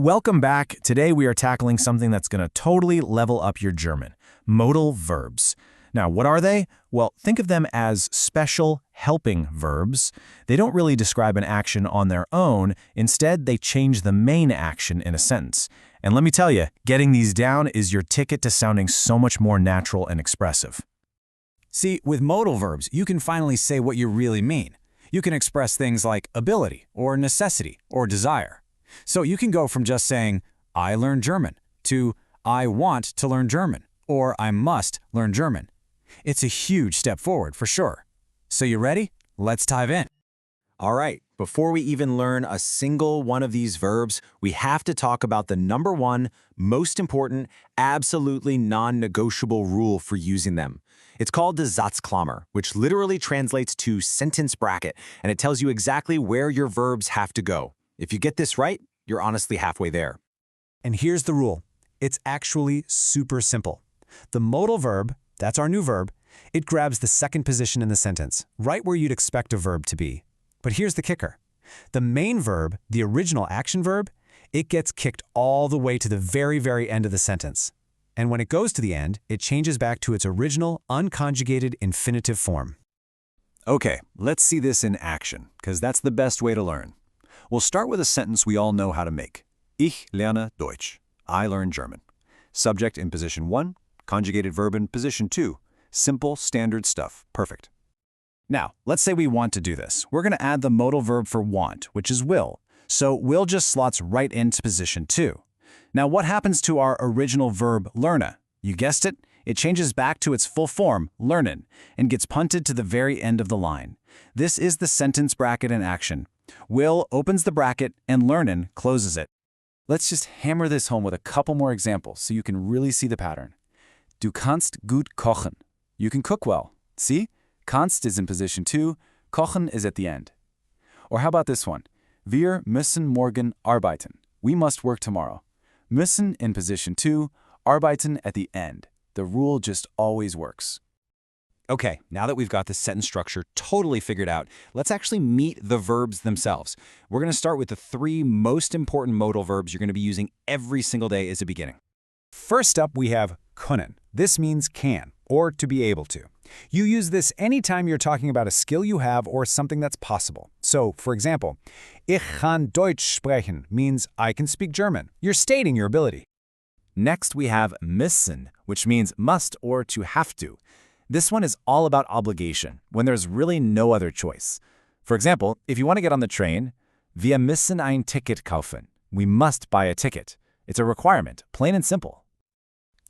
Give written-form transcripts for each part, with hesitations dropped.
Welcome back. Today we are tackling something that's going to totally level up your German, modal verbs. Now, what are they? Well, think of them as special helping verbs. They don't really describe an action on their own. Instead, they change the main action in a sentence. And let me tell you, getting these down is your ticket to sounding so much more natural and expressive. See, with modal verbs, you can finally say what you really mean. You can express things like ability, or necessity, or desire. So you can go from just saying, I learn German, to I want to learn German, or I must learn German. It's a huge step forward for sure. So you ready? Let's dive in. All right, before we even learn a single one of these verbs, we have to talk about the number one, most important, absolutely non-negotiable rule for using them. It's called the Satzklammer, which literally translates to sentence bracket, and it tells you exactly where your verbs have to go. If you get this right, you're honestly halfway there. And here's the rule. It's actually super simple. The modal verb, that's our new verb, it grabs the second position in the sentence, right where you'd expect a verb to be. But here's the kicker. The main verb, the original action verb, it gets kicked all the way to the very end of the sentence. And when it goes to the end, it changes back to its original unconjugated infinitive form. Okay, let's see this in action, because that's the best way to learn. We'll start with a sentence we all know how to make. Ich lerne Deutsch. I learn German. Subject in position 1, conjugated verb in position 2. Simple, standard stuff. Perfect. Now, let's say we want to do this. We're going to add the modal verb for want, which is will. So will just slots right into position 2. Now, what happens to our original verb lerne? You guessed it. It changes back to its full form, lernen, and gets punted to the very end of the line. This is the sentence bracket in action. Will opens the bracket and lernen closes it. Let's just hammer this home with a couple more examples so you can really see the pattern. Du kannst gut kochen. You can cook well. See? Kannst is in position 2, kochen is at the end. Or how about this one? Wir müssen morgen arbeiten. We must work tomorrow. Müssen in position 2, arbeiten at the end. The rule just always works. Okay, now that we've got the sentence structure totally figured out, let's actually meet the verbs themselves. We're going to start with the 3 most important modal verbs you're going to be using every single day as a beginning. First up, we have können. This means can, or to be able to. You use this anytime you're talking about a skill you have or something that's possible. So, for example, ich kann Deutsch sprechen means I can speak German. You're stating your ability. Next, we have müssen, which means must or to have to. This one is all about obligation, when there's really no other choice. For example, if you want to get on the train, wir müssen ein Ticket kaufen. We must buy a ticket. It's a requirement, plain and simple.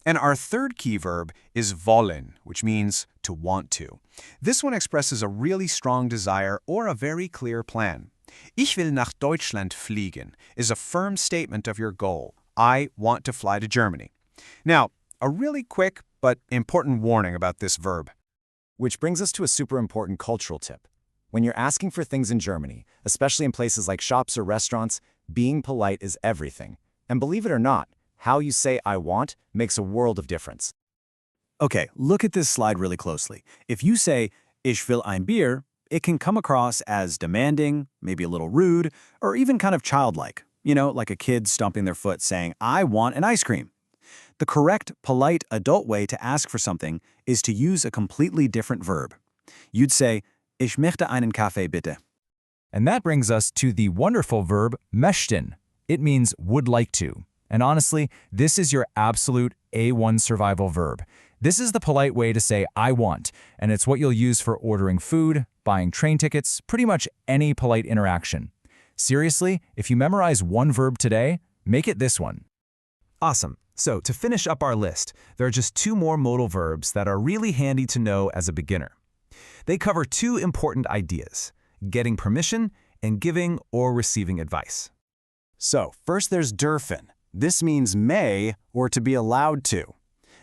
And our third key verb is wollen, which means to want to. This one expresses a really strong desire or a very clear plan. Ich will nach Deutschland fliegen is a firm statement of your goal. I want to fly to Germany. Now, a really quick but important warning about this verb. Which brings us to a super important cultural tip. When you're asking for things in Germany, especially in places like shops or restaurants, being polite is everything. And believe it or not, how you say I want makes a world of difference. Okay, look at this slide really closely. If you say, ich will ein Bier, it can come across as demanding, maybe a little rude, or even kind of childlike. You know, like a kid stomping their foot saying, I want an ice cream. The correct, polite, adult way to ask for something is to use a completely different verb. You'd say, ich möchte einen Kaffee bitte. And that brings us to the wonderful verb möchten. It means would like to. And honestly, this is your absolute A1 survival verb. This is the polite way to say I want, and it's what you'll use for ordering food, buying train tickets, pretty much any polite interaction. Seriously, if you memorize one verb today, make it this one. Awesome. So to finish up our list, there are just 2 more modal verbs that are really handy to know as a beginner. They cover 2 important ideas, getting permission and giving or receiving advice. So, first there's dürfen. This means may or to be allowed to.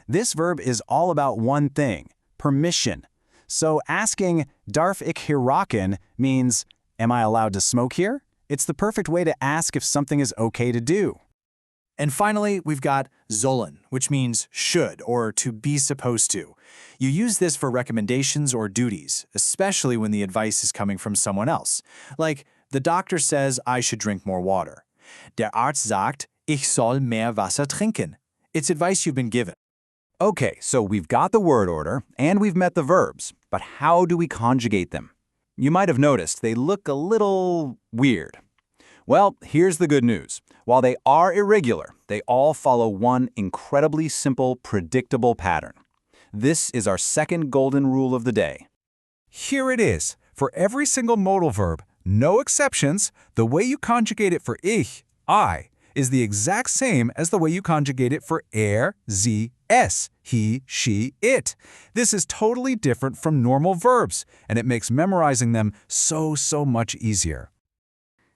This verb is all about one thing, permission. So asking darf ich hier rauchen means, am I allowed to smoke here? It's the perfect way to ask if something is okay to do. And finally, we've got sollen, which means should or to be supposed to. You use this for recommendations or duties, especially when the advice is coming from someone else. Like, the doctor says I should drink more water. Der Arzt sagt, Ich soll mehr Wasser trinken. It's advice you've been given. Okay, so we've got the word order, and we've met the verbs, but how do we conjugate them? You might have noticed they look a little weird. Well, here's the good news. While they are irregular, they all follow one incredibly simple, predictable pattern. This is our second golden rule of the day. Here it is. For every single modal verb, no exceptions, the way you conjugate it for ich, I, is the exact same as the way you conjugate it for sie, es, he, she, it. This is totally different from normal verbs, and it makes memorizing them so much easier.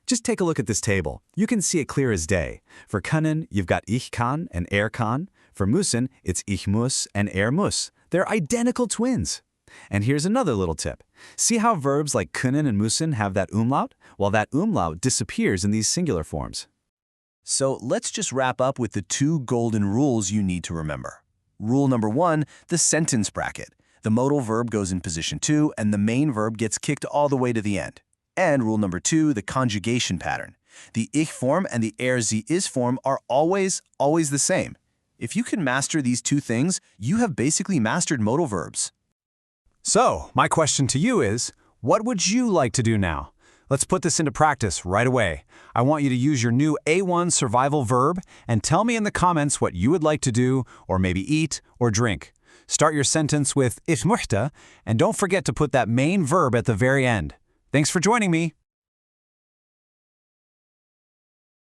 Just take a look at this table. You can see it clear as day. For können, you've got ich kann and kann. For müssen, it's ich muss and muss. They're identical twins. And here's another little tip. See how verbs like können and müssen have that umlaut? Well, that umlaut disappears in these singular forms. So let's just wrap up with the 2 golden rules you need to remember. Rule number 1, the sentence bracket. The modal verb goes in position 2 and the main verb gets kicked all the way to the end. And rule number 2, the conjugation pattern. The ich form and the sie is form are always the same. If you can master these 2 things, you have basically mastered modal verbs. So, my question to you is, what would you like to do now? Let's put this into practice right away. I want you to use your new A1 survival verb and tell me in the comments what you would like to do, or maybe eat or drink. Start your sentence with ich möchte, and don't forget to put that main verb at the very end. Thanks for joining me.